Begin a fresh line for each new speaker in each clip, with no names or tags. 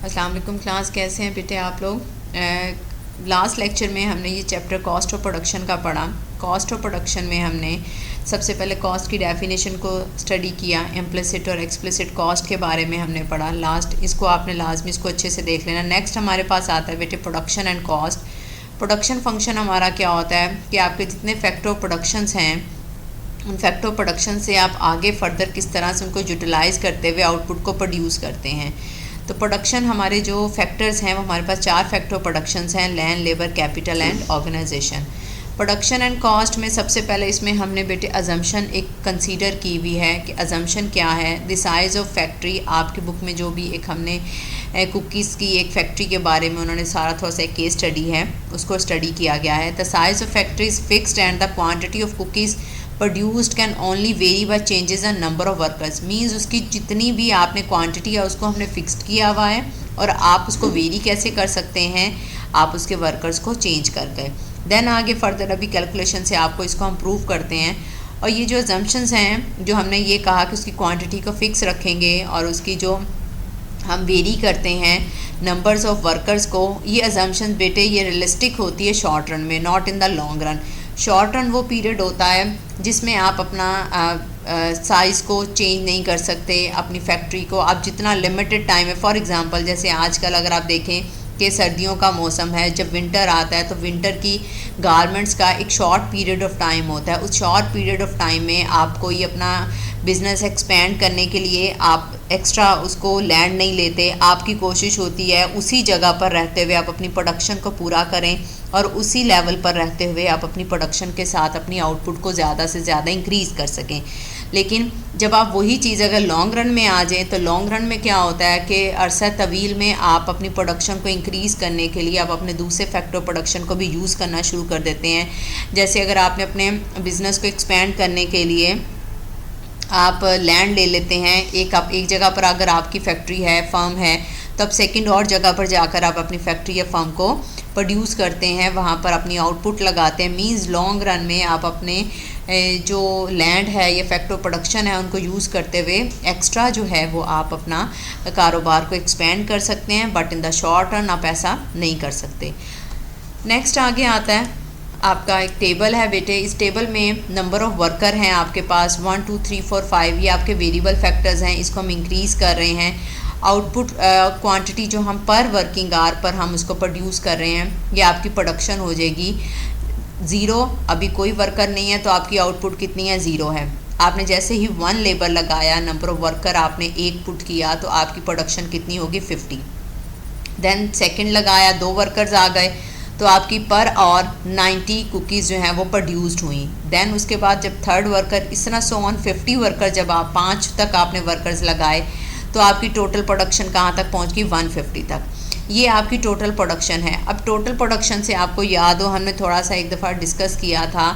अस्सलाम वालेकुम क्लास, कैसे हैं बेटे आप लोग। लास्ट लेक्चर में हमने ये चैप्टर कॉस्ट ऑफ प्रोडक्शन का पढ़ा। कॉस्ट ऑफ प्रोडक्शन में हमने सबसे पहले कॉस्ट की डेफिनेशन को स्टडी किया, इम्प्लिसिट और एक्सप्लिसिट कॉस्ट के बारे में हमने पढ़ा लास्ट। इसको आपने लाजमी इसको अच्छे से देख लेना। नेक्स्ट हमारे पास आता है बेटे production and cost. Production function हमारा क्या होता है कि आपके जितने फैक्टर ऑफ प्रोडक्शंस हैं उन फैक्टर ऑफ प्रोडक्शन से आप आगे फर्दर किस तरह से उनको यूटिलाइज़ करते हुए आउटपुट को प्रोड्यूस करते हैं। तो प्रोडक्शन हमारे जो फैक्टर्स हैं वो हमारे पास 4 फैक्टर प्रोडक्शंस हैं, land, labour, capital and organisation. Production and cost में सबसे पहले इसमें हमने बेटे अजम्पशन एक कंसीडर की हुई है कि अजम्पशन क्या है। द साइज़ ऑफ फैक्ट्री, आपकी बुक में जो भी एक हमने कुकीज़ की एक फैक्ट्री के बारे में उन्होंने सारा थोड़ा सा एक केस स्टडी है उसको स्टडी किया गया है। The size of factory is fixed and the quantity of cookies produced can only vary by changes in number of workers. Means उसकी जितनी भी आपने क्वांटिटी है उसको हमने फिक्स्ड किया हुआ है और आप उसको वेरी कैसे कर सकते हैं, आप उसके वर्कर्स को चेंज करके। देन आगे फर्दर अभी कैलकुलेशन से आपको इसको हम प्रूव करते हैं। और ये जो अजम्पशंस हैं जो हमने ये कहा कि उसकी क्वांटिटी को फिक्स रखेंगे और उसकी जो हम वेरी करते हैं नंबर्स ऑफ वर्कर्स को, ये अजम्पशन बेटे ये रियलिस्टिक होती है शॉर्ट रन में, not in the long run. Short run वो पीरियड होता है जिसमें आप अपना साइज़ को चेंज नहीं कर सकते, अपनी फैक्ट्री को आप जितना लिमिटेड टाइम है। फॉर एग्जांपल जैसे आजकल अगर आप देखें कि सर्दियों का मौसम है, जब विंटर आता है तो विंटर की गारमेंट्स का एक शॉर्ट पीरियड ऑफ टाइम होता है। उस शॉर्ट पीरियड ऑफ टाइम में आपको ये अपना बिज़नेस एक्सपेंड करने के लिए आप एक्स्ट्रा उसको लैंड नहीं लेते। आपकी कोशिश होती है उसी जगह पर रहते हुए आप अपनी प्रोडक्शन को पूरा करें और उसी लेवल पर रहते हुए आप अपनी प्रोडक्शन के साथ अपनी आउटपुट को ज़्यादा से ज़्यादा इंक्रीज़ कर सकें। लेकिन जब आप वही चीज़ अगर लॉन्ग रन में आ जाएँ तो लॉन्ग रन में क्या होता है कि अरसा तवील में आप अपनी प्रोडक्शन को इंक्रीज़ करने के लिए आप अपने दूसरे फैक्टर प्रोडक्शन को भी यूज़ करना शुरू कर देते हैं। जैसे अगर आपने अपने बिज़नेस को एक्सपेंड करने के लिए आप लैंड ले लेते हैं, एक जगह पर अगर आपकी फैक्ट्री है, फर्म है, तब सेकंड और जगह पर जाकर आप अपनी फैक्ट्री या फर्म को प्रोड्यूस करते हैं, वहाँ पर अपनी आउटपुट लगाते हैं। मींस लॉन्ग रन में आप अपने जो लैंड है या फैक्टर प्रोडक्शन है उनको यूज़ करते हुए एक्स्ट्रा जो है वो आप अपना कारोबार को एक्सपेंड कर सकते हैं, but in the short run आप ऐसा नहीं कर सकते। नेक्स्ट आगे आता है आपका एक टेबल है बेटे। इस टेबल में नंबर ऑफ़ वर्कर हैं आपके पास 1 2 3 4 5, ये आपके वेरिएबल फैक्टर्स हैं, इसको हम इंक्रीज़ कर रहे हैं। आउटपुट क्वांटिटी जो हम पर वर्किंग आवर पर हम उसको प्रोड्यूस कर रहे हैं, ये आपकी प्रोडक्शन हो जाएगी 0। अभी कोई वर्कर नहीं है तो आपकी आउटपुट कितनी है, 0 है। आपने जैसे ही 1 लेबर लगाया, नंबर ऑफ़ वर्कर आपने 1 पुट किया तो आपकी प्रोडक्शन कितनी होगी, 50। देन सेकेंड लगाया, 2 वर्कर्स आ गए तो आपकी पर और 90 कुकीज़ जो हैं वो प्रोड्यूस्ड हुई। देन उसके बाद जब थर्ड वर्कर, इस तरह सो ऑन 50 वर्कर, जब आप 5 तक आपने वर्कर्स लगाए तो आपकी टोटल प्रोडक्शन कहाँ तक पहुँच गई, 150 तक। ये आपकी टोटल प्रोडक्शन है। अब टोटल प्रोडक्शन से आपको याद हो हमने थोड़ा सा एक दफ़ा डिस्कस किया था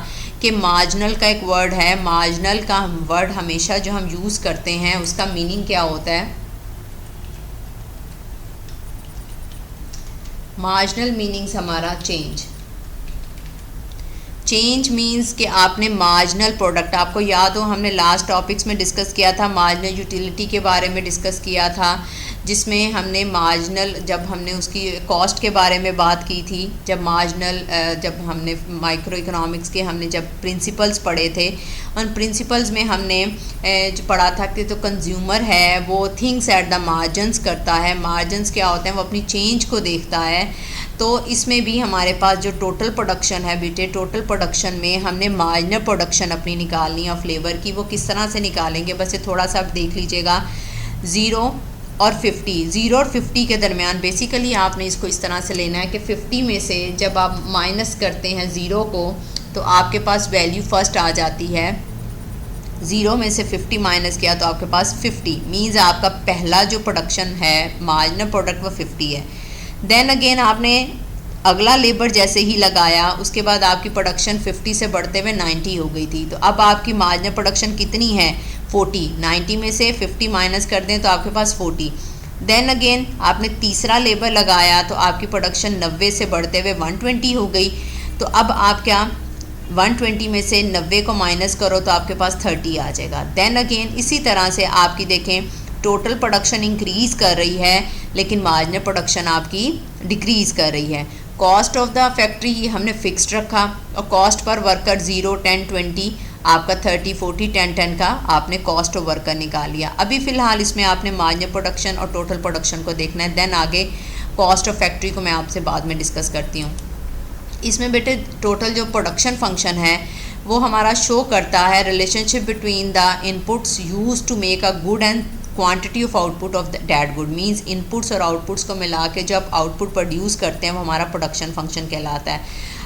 कि मार्जिनल का एक वर्ड है। मार्जिनल का वर्ड हमेशा जो हम यूज़ करते हैं उसका मीनिंग क्या होता है, मार्जिनल मीनिंग्स हमारा चेंज। चेंज मींस कि आपने मार्जिनल प्रोडक्ट, आपको याद हो हमने लास्ट टॉपिक्स में डिस्कस किया था, मार्जिनल यूटिलिटी के बारे में डिस्कस किया था, जिसमें हमने मार्जिनल, जब हमने उसकी कॉस्ट के बारे में बात की थी, जब मार्जिनल, जब हमने माइक्रो इकोनॉमिक्स के हमने जब प्रिंसिपल्स पढ़े थे, उन प्रिंसिपल्स में हमने जो पढ़ा था कि तो कंज्यूमर है वो थिंग्स एट द मार्जिन्स करता है। मार्जिन्स क्या होते हैं, वो अपनी चेंज को देखता है। तो इसमें भी हमारे पास जो टोटल प्रोडक्शन है बेटे, टोटल प्रोडक्शन में हमने मार्जिनल प्रोडक्शन अपनी निकालनी है ऑफ लेबर की। वो किस तरह से निकालेंगे, बस ये थोड़ा सा आप देख लीजिएगा। 0 और 50 के दरमियान बेसिकली आपने इसको इस तरह से लेना है कि 50 में से जब आप माइनस करते हैं 0 को तो आपके पास वैल्यू फर्स्ट आ जाती है। 0 में से 50 माइनस किया तो आपके पास 50, मीन्स आपका पहला जो प्रोडक्शन है मार्जिनल प्रोडक्ट वो 50 है। देन अगेन आपने अगला लेबर जैसे ही लगाया उसके बाद आपकी प्रोडक्शन 50 से बढ़ते हुए 90 हो गई थी। तो अब आपकी मार्जिनल प्रोडक्शन कितनी है, 40। 90 में से 50 माइनस कर दें तो आपके पास 40। देन अगेन आपने तीसरा लेबर लगाया तो आपकी प्रोडक्शन 90 से बढ़ते हुए 120 हो गई। तो अब आप क्या 120 में से 90 को माइनस करो तो आपके पास 30 आ जाएगा। देन अगेन इसी तरह से आपकी देखें टोटल प्रोडक्शन इंक्रीज़ कर रही है लेकिन मार्जिनल प्रोडक्शन आपकी डिक्रीज़ कर रही है। कॉस्ट ऑफ द फैक्ट्री हमने फिक्स्ड रखा और कॉस्ट पर वर्कर 0, 10, 20 आपका 30, 40, 10, 10 का आपने कॉस्ट ऑफ वर्कर निकाल लिया। अभी फ़िलहाल इसमें आपने मार्जिनल प्रोडक्शन और टोटल प्रोडक्शन को देखना है, देन आगे कॉस्ट ऑफ फैक्ट्री को मैं आपसे बाद में डिस्कस करती हूँ। इसमें बेटे टोटल जो प्रोडक्शन फंक्शन है वो हमारा शो करता है relationship between the inputs use to make a good and quantity of output of that good. Means inputs और आउटपुट्स को मिला के जो आप आउटपुट प्रोड्यूस करते हैं वो हमारा प्रोडक्शन फंक्शन कहलाता है।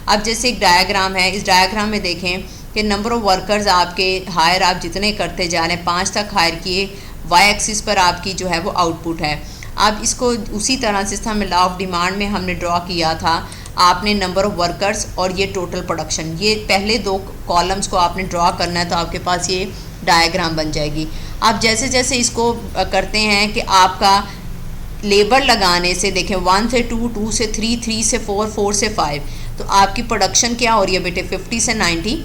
अब जैसे एक डायग्राम है, इस डायग्राम में देखें कि नंबर ऑफ़ वर्कर्स आपके हायर आप जितने करते जा रहे हैं 5 तक हायर किए, वाई एक्सिस पर आपकी जो है वो आउटपुट है। अब इसको उसी तरह से हमने लॉ ऑफ डिमांड में हमने ड्रॉ किया था, आपने नंबर ऑफ़ वर्कर्स और ये टोटल प्रोडक्शन, ये पहले 2 कॉलम्स को आपने ड्रॉ करना है तो आपके पास ये डायग्राम बन जाएगी। आप जैसे जैसे इसको करते हैं कि आपका लेबर लगाने से देखें 1 से 2, 2 से 3, 3 से 4, 4 से 5, तो आपकी प्रोडक्शन क्या हो रही है बेटे 50 से 90,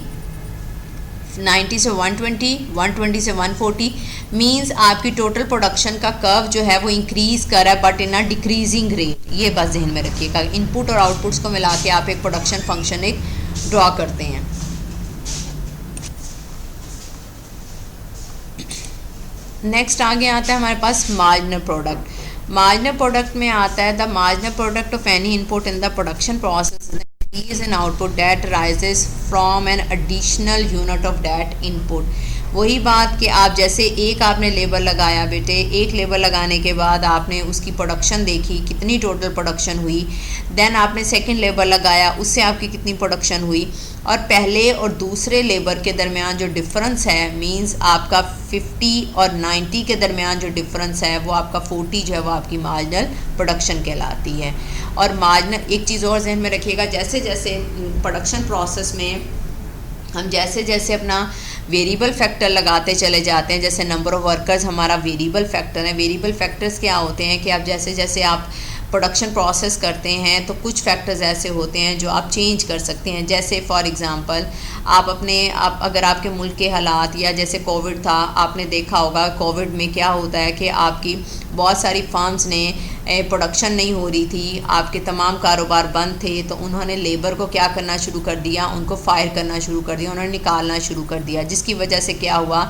90 से 120, 120 से 140। मींस आपकी टोटल प्रोडक्शन का कर्व जो है वो इंक्रीज़ कर रहा है but in a decreasing rate. ये बस जहन में रखिएगा। इनपुट और आउटपुट्स को मिला के आप एक प्रोडक्शन फंक्शन एक ड्रॉ करते हैं। नेक्स्ट आगे आता है हमारे पास मार्जिनल प्रोडक्ट। मार्जिनल प्रोडक्ट में आता है the marginal product of any input in the production process is an output that arises from an additional unit of that input। वही बात कि आप जैसे एक आपने लेबर लगाया बेटे, एक लेबर लगाने के बाद आपने उसकी प्रोडक्शन देखी कितनी टोटल प्रोडक्शन हुई, देन आपने सेकंड लेबर लगाया उससे आपकी कितनी प्रोडक्शन हुई, और पहले और दूसरे लेबर के दरमियान जो डिफरेंस है मींस आपका 50 और 90 के दरमियान जो डिफरेंस है वो आपका 40 जो है वो आपकी मार्जिनल प्रोडक्शन कहलाती है। और मार्जिनल एक चीज़ और जहन में रखिएगा, जैसे जैसे प्रोडक्शन प्रोसेस में हम जैसे जैसे अपना वेरिएबल फैक्टर लगाते चले जाते हैं, जैसे नंबर ऑफ़ वर्कर्स हमारा वेरिएबल फैक्टर है। वेरिएबल फैक्टर्स क्या होते हैं कि आप जैसे जैसे आप प्रोडक्शन प्रोसेस करते हैं तो कुछ फैक्टर्स ऐसे होते हैं जो आप चेंज कर सकते हैं। जैसे फॉर एग्ज़ाम्पल आप अगर आपके मुल्क के हालात या जैसे कोविड था, आपने देखा होगा कोविड में क्या होता है कि आपकी बहुत सारी फर्म्स ने प्रोडक्शन नहीं हो रही थी, आपके तमाम कारोबार बंद थे, तो उन्होंने लेबर को क्या करना शुरू कर दिया, उनको फायर करना शुरू कर दिया, उन्होंने निकालना शुरू कर दिया, जिसकी वजह से क्या हुआ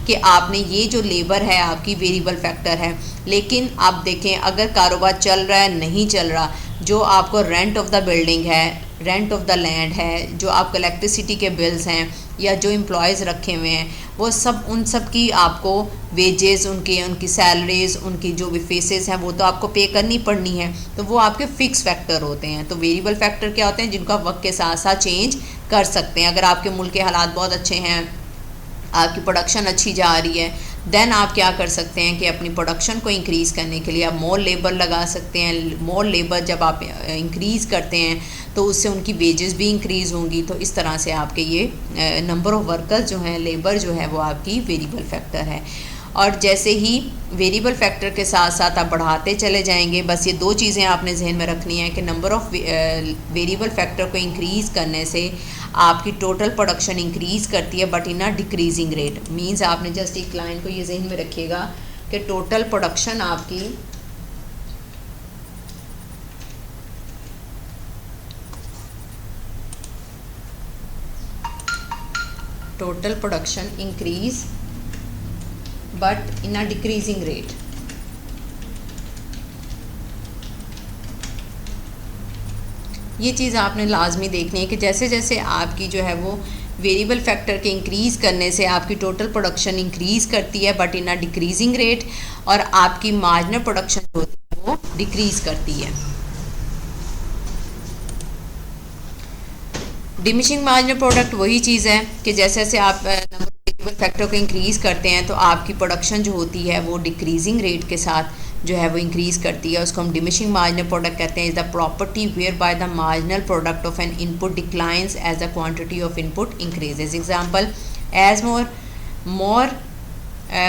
कि आपने ये जो लेबर है आपकी वेरिएबल फैक्टर है। लेकिन आप देखें अगर कारोबार चल रहा है नहीं चल रहा, जो आपको रेंट ऑफ द बिल्डिंग है, रेंट ऑफ द लैंड है, जो आपको इलेक्ट्रिसिटी के बिल्स हैं या जो एम्प्लॉयज़ रखे हुए हैं वो सब, उन सब की आपको वेजेस, उनकी सैलरीज़, उनकी जो भी फेसेस हैं वो तो आपको पे करनी पड़नी है, तो वो आपके फ़िक्स फैक्टर होते हैं। तो वेरिएबल फैक्टर क्या होते हैं जिनको आप वक्त के साथ साथ चेंज कर सकते हैं। अगर आपके मुल्क के हालात बहुत अच्छे हैं, आपकी प्रोडक्शन अच्छी जा रही है, देन आप क्या कर सकते हैं कि अपनी प्रोडक्शन को इंक्रीज़ करने के लिए आप मोर लेबर लगा सकते हैं। मोर लेबर जब आप इंक्रीज़ करते हैं तो उससे उनकी वेजेस भी इंक्रीज़ होंगी। तो इस तरह से आपके ये नंबर ऑफ़ वर्कर्स जो हैं, लेबर जो है वो आपकी वेरिएबल फैक्टर है। और जैसे ही वेरिएबल फैक्टर के साथ साथ आप बढ़ाते चले जाएंगे, बस ये 2 चीज़ें आपने जहन में रखनी है कि नंबर ऑफ़ वेरिएबल फैक्टर को इंक्रीज़ करने से आपकी टोटल प्रोडक्शन इंक्रीज़ करती है but in a decreasing rate. Means आपने जस्ट एक लाइन को ये जहन में रखिएगा कि टोटल प्रोडक्शन आपकी total production increase but in a decreasing rate. ये चीज़ आपने लाजमी देखनी है कि जैसे जैसे आपकी जो है वो वेरिएबल फैक्टर के इंक्रीज़ करने से आपकी टोटल प्रोडक्शन इंक्रीज़ करती है but in a decreasing rate, और आपकी मार्जिनल प्रोडक्शन जो होती है वो डिक्रीज़ करती है। डिमिनिशिंग मार्जिनल प्रोडक्ट वही चीज़ है कि जैसे जैसे आप वेरिएबल फैक्टर को इंक्रीज़ करते हैं तो आपकी प्रोडक्शन जो होती है वो डिक्रीजिंग रेट के साथ जो है वो इंक्रीज़ करती है। उसको हम डिमिनिशिंग मार्जिनल प्रोडक्ट कहते हैं। Is the property whereby the marginal product of an input declines as the quantity of input increases. Example, as more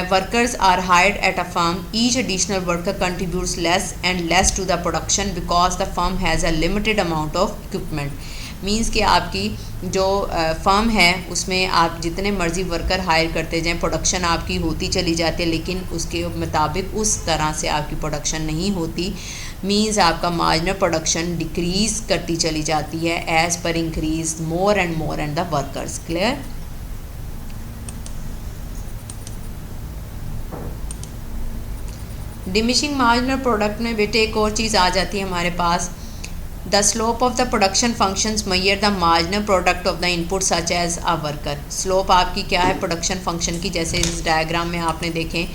workers are hired at a firm, each additional worker contributes less and less to the production because the firm has a limited amount of equipment। Means कि आपकी जो firm है उसमें आप जितने मर्ज़ी worker higher करते जाएं, प्रोडक्शन आपकी होती चली जाती है, लेकिन उसके मुताबिक उस तरह से आपकी प्रोडक्शन नहीं होती। मींस आपका मार्जिनल प्रोडक्शन डिक्रीज़ करती चली जाती है as per increase more and the workers. Clear? Diminishing marginal product में बेटे एक और चीज़ आ जाती है हमारे पास। The slope of the production functions measure the marginal product of the input such as a worker. Slope आपकी क्या है प्रोडक्शन फंक्शन की? जैसे इस डायग्राम में आपने देखें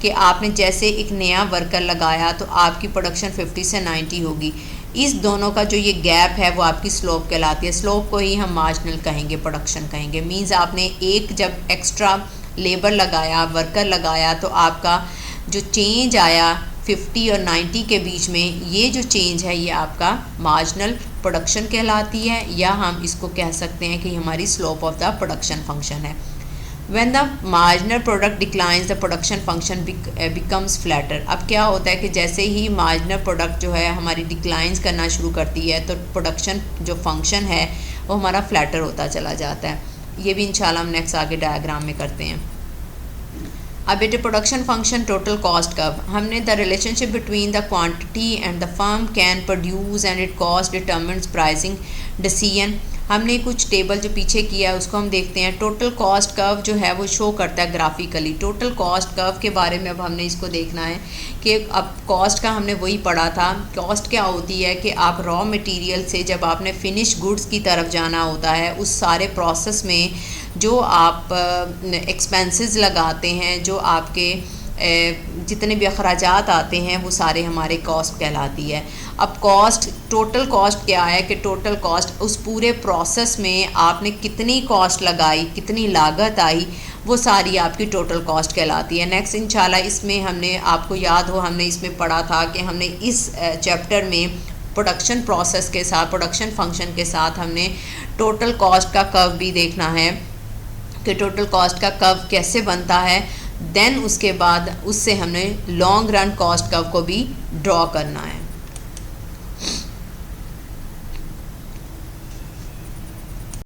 कि आपने जैसे एक नया वर्कर लगाया तो आपकी प्रोडक्शन 50 से 90 होगी। इस दोनों का जो ये गैप है वो आपकी स्लोप कहलाती है। स्लोप को ही हम मार्जिनल कहेंगे, प्रोडक्शन कहेंगे। मीन्स आपने एक जब एक्स्ट्रा लेबर लगाया, वर्कर लगाया, तो आपका जो चेंज आया 50 और 90 के बीच में, ये जो चेंज है ये आपका मार्जिनल प्रोडक्शन कहलाती है, या हम इसको कह सकते हैं कि हमारी slope of the production function है। When the marginal product declines, the production function becomes flatter। अब क्या होता है कि जैसे ही मार्जिनल प्रोडक्ट जो है हमारी डिक्लाइंस करना शुरू करती है तो प्रोडक्शन जो फंक्शन है वो हमारा फ्लैटर होता चला जाता है। ये भी इंशाल्लाह हम नेक्स्ट आगे डायग्राम में करते हैं। अब बेटे production function total cost curve, हमने the relationship between the quantity and the firm can produce and it cost determines pricing decision. हमने कुछ टेबल जो पीछे किया है उसको हम देखते हैं। टोटल कॉस्ट कर्व जो है वो शो करता है ग्राफिकली। टोटल कॉस्ट कर्व के बारे में अब हमने इसको देखना है कि अब कॉस्ट का हमने वही पढ़ा था। कॉस्ट क्या होती है कि आप रॉ मटेरियल से जब आपने फिनिश गुड्स की तरफ जाना होता है, उस सारे प्रोसेस में जो आप एक्सपेंसेस लगाते हैं, जो आपके जितने भी अखराजात आते हैं वो सारे हमारे कॉस्ट कहलाती है। अब कॉस्ट, टोटल कॉस्ट क्या है कि टोटल कॉस्ट उस पूरे प्रोसेस में आपने कितनी कॉस्ट लगाई, कितनी लागत आई, वो सारी आपकी टोटल कॉस्ट कहलाती है। नेक्स्ट इंशाल्लाह इसमें हमने, आपको याद हो हमने इसमें पढ़ा था कि हमने इस चैप्टर में प्रोडक्शन प्रोसेस के साथ, प्रोडक्शन फंक्शन के साथ हमने टोटल कॉस्ट का कर्व भी देखना है कि टोटल कॉस्ट का कर्व कैसे बनता है। देन उसके बाद उससे हमने लॉन्ग रन कॉस्ट कर्व को भी ड्रॉ करना है।